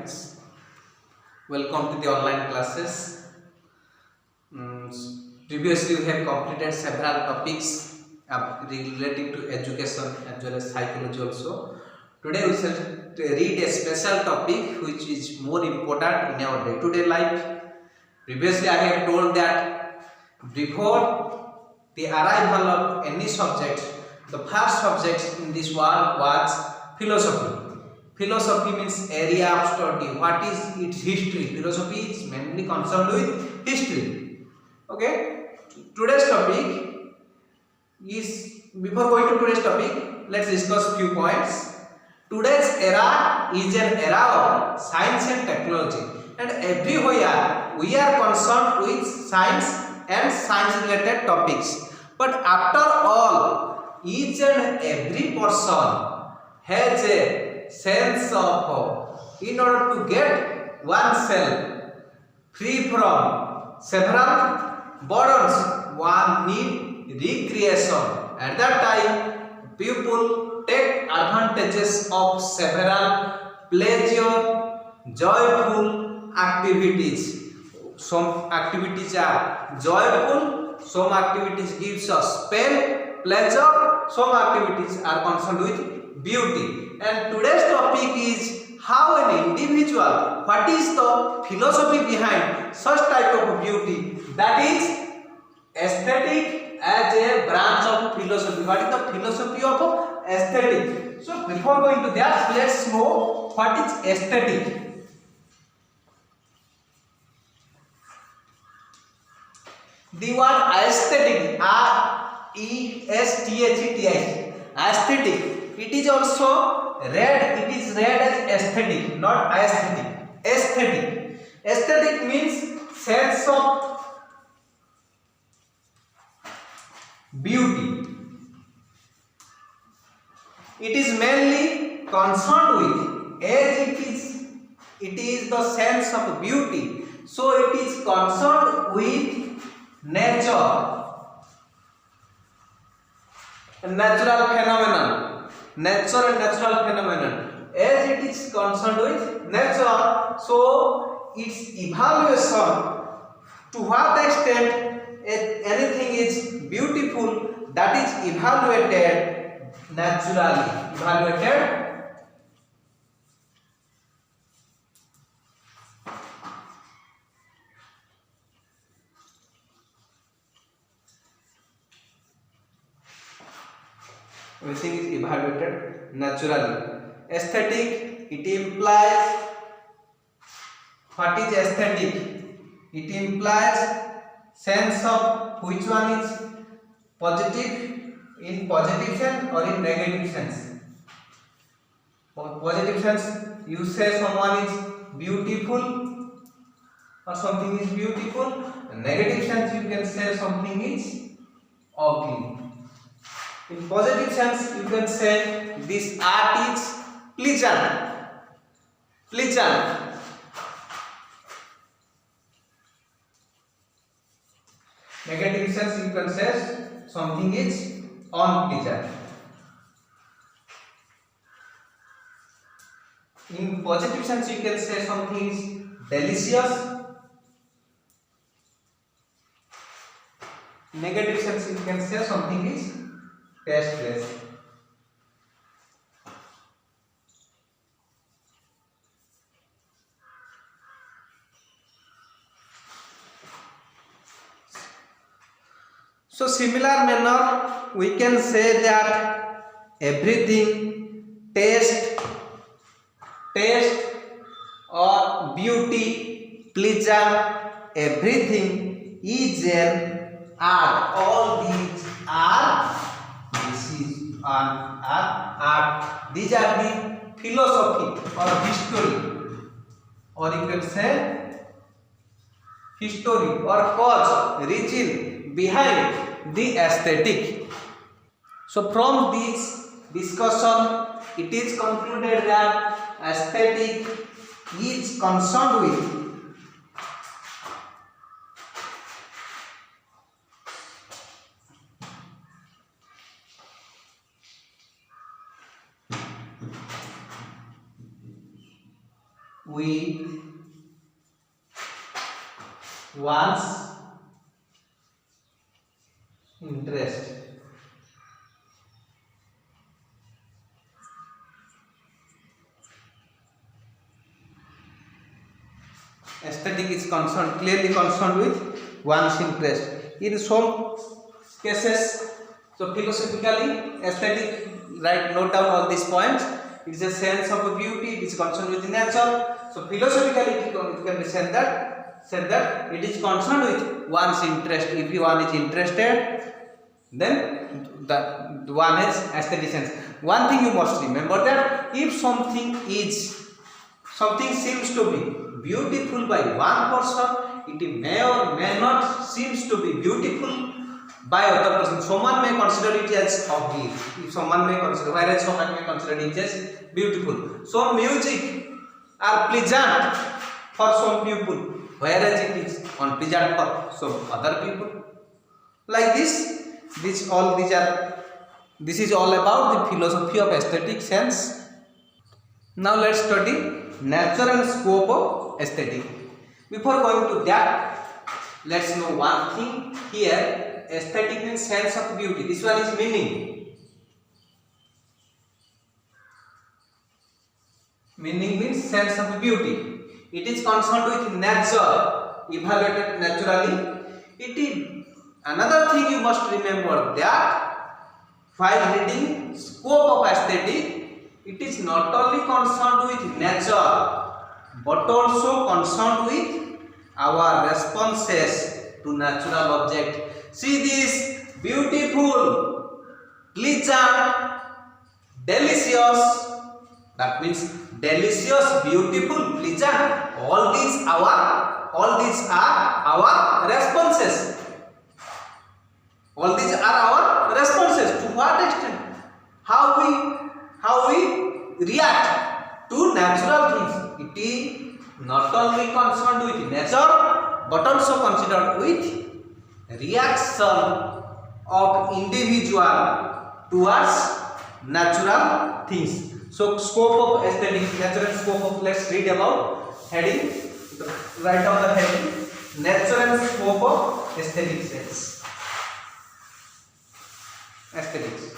students, welcome to the online classes. Previously, we have completed several topics relating to education as well as psychology also. Today, we shall read a special topic which is more important in our day-to-day life. Previously, I have told that before the arrival of any subject, the first subject in this world was philosophy. Philosophy means area of study. What is its history? Philosophy is mainly concerned with history. Okay. Today's topic is, before going to today's topic, let's discuss few points. Today's era is an era of science and technology, and everywhere we are concerned with science and science related topics. But after all, each and every person has a sense of, in order to get oneself free from several burdens, one need recreation. At that time, people take advantages of several pleasure, joyful activities. Some activities are joyful, some activities gives us pain, pleasure, some activities are concerned with beauty. And today's topic is how an individual, what is the philosophy behind such type of beauty, that is aesthetic as a branch of philosophy. What is the philosophy of aesthetic? So before going to that, let's know what is aesthetic. The word aesthetic, A-E-S-T-H-E-T-I, aesthetic, it is also read, it is read as aesthetic, not aesthetic. Aesthetic. Aesthetic means sense of beauty. It is mainly concerned with, as it is the sense of beauty, so it is concerned with nature, natural phenomenon, nature and natural phenomenon. As it is concerned with nature, so its evaluation, to what extent anything is beautiful, that is evaluated naturally. Evaluated everything is evaluated naturally. Aesthetic, it implies, what is aesthetic? It implies sense of which one is positive, in positive sense or in negative sense. For positive sense, you say someone is beautiful or something is beautiful. In negative sense, you can say something is ugly. In positive sense, you can say this art is pleasant. Pleasant. Negative sense, you can say something is unpleasant. In positive sense, you can say something is delicious. Negative sense, you can say something is tasteless. So similar manner, we can say that everything, taste or beauty, pleasure, everything is an art. All these are, this is an art. These are the philosophy or history, or you can say history or cause, reason behind the aesthetic. So from this discussion, it is concluded that aesthetic is concerned with with one's interest. Aesthetic is clearly concerned with one's interest. In some cases, so philosophically, aesthetic, note down all these points. It is a sense of beauty. It is concerned with nature. So philosophically, it can be said that it is concerned with one's interest. If one is interested, then the one has aesthetic sense. One thing you must remember, that if something seems to be beautiful by one person, it may or may not seems to be beautiful by other person. Someone may consider it as ugly, whereas someone may consider it as beautiful. So music are pleasant for some people, whereas it is unpleasant for some other people. Like this is all about the philosophy of aesthetic sense. Now let's study nature and scope of aesthetic. Before going to that, let's know one thing here. Aesthetic means sense of beauty. This one is meaning. Meaning means sense of beauty. It is concerned with nature, evaluated naturally. It is another thing you must remember, that while reading scope of aesthetic, it is not only concerned with nature but also concerned with our responses to natural object. See this beautiful, pleasant, delicious. That means delicious, beautiful, pleasant. All these are our responses. All these are our responses. To what extent? How we react to natural things. It is not only concerned with nature but also considered with reaction of individual towards natural things. So scope of aesthetic, natural scope of, let's read about heading. Write down the heading: natural scope of aesthetic sense. Aesthetics.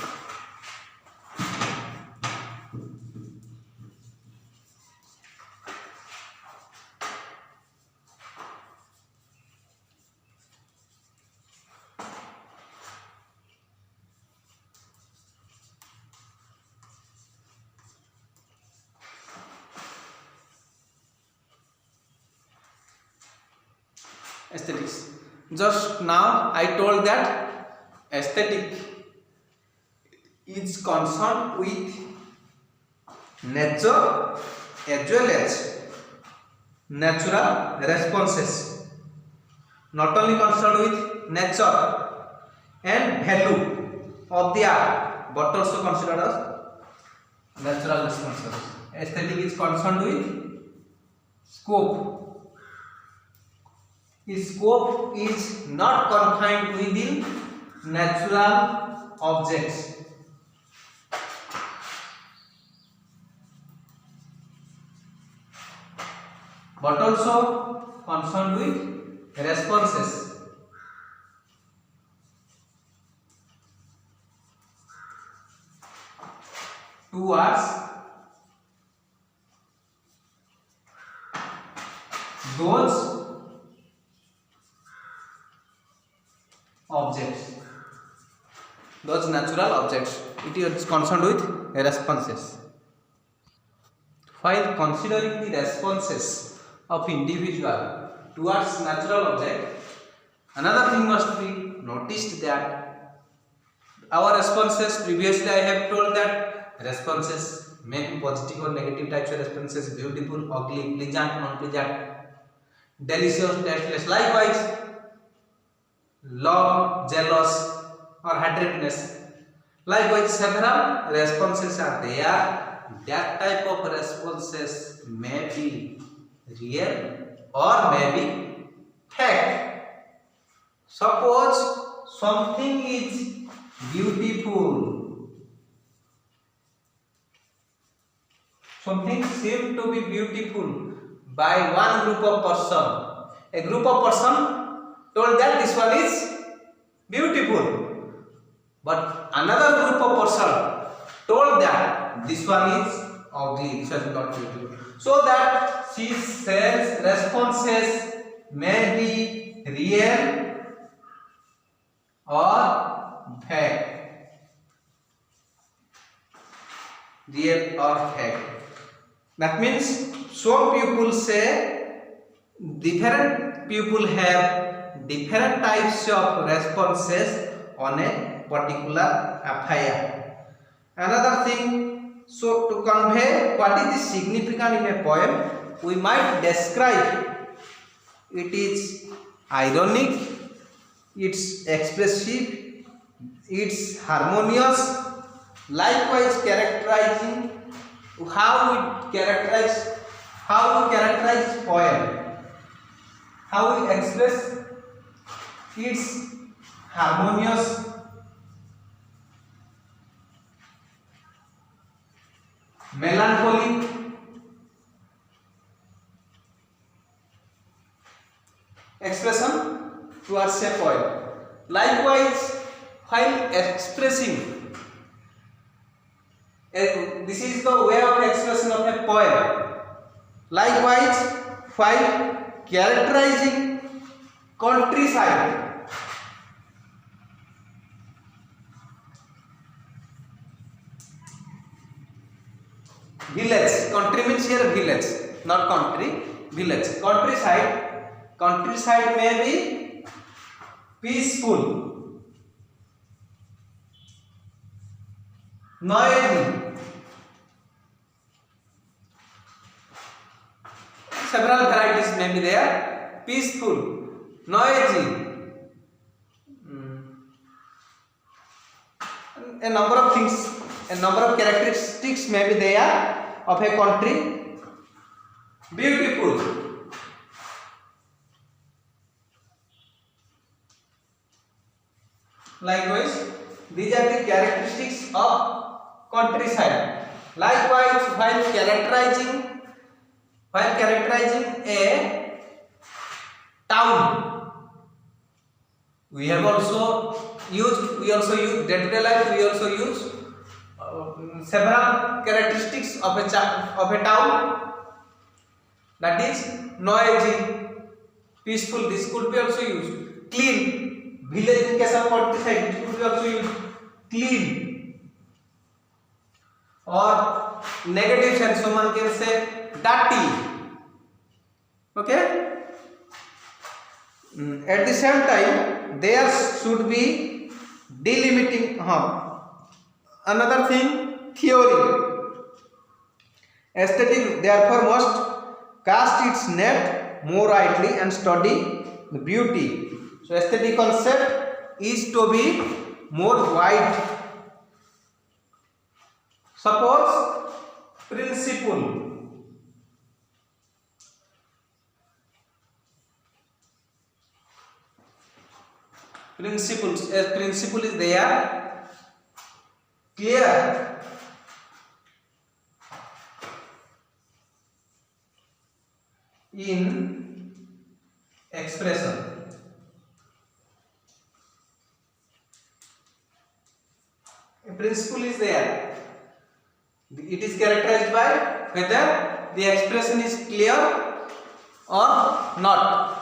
Aesthetics. Just now I told that aesthetic is concerned with nature as well as natural responses. Not only concerned with nature and value of the art but also considered as natural responses. Aesthetic is concerned with scope. Its scope is not confined within natural objects. But also concerned with responses. Towards those objects, those natural objects. It is concerned with responses. While considering the responses of individual towards natural object, another thing must be noticed, that our responses, previously I have told that responses may be positive or negative types of responses: beautiful, ugly, pleasant, unpleasant, delicious, tasteless. Likewise, love, jealous, or hatredness. Likewise, several responses are there. That type of responses may be real or may be fake. Suppose something is beautiful. something seem to be beautiful by one group of person. A group of person told that this one is beautiful, but another group of person told that this one is ugly, this is not beautiful. So that she says responses may be real or fake. Real or fake. That means some people say different people have different types of responses on a particular FIR. Another thing, so to convey what is the significance in a poem, we might describe it is ironic, it's expressive, it's harmonious, likewise characterizing how we characterize poem, how we express its harmonious, melancholy, expression towards a poem. Likewise, while expressing, this is the way of expression of a poem. Likewise, while characterizing countryside, village, country means here village, not country, village, countryside may be peaceful, noisy, several varieties may be there, peaceful, noisy, a number of things, a number of characteristics may be there of a country. Beautiful, likewise these are the characteristics of countryside. Likewise, while characterizing a town, we also use day-to-day life, we also use several characteristics of a town, that is noisy, peaceful, this could be also used. Clean, village in case of countryside, it could be also used. Clean, or negative sense, someone can say dirty. Okay. At the same time, there should be delimiting. Another thing, theory. Aesthetic therefore must cast its net more rightly and study the beauty. So aesthetic concept is to be more wide. Suppose principle. Principles. A principle is there. Clear. In expression. A principle is there. It is characterized by whether the expression is clear or not.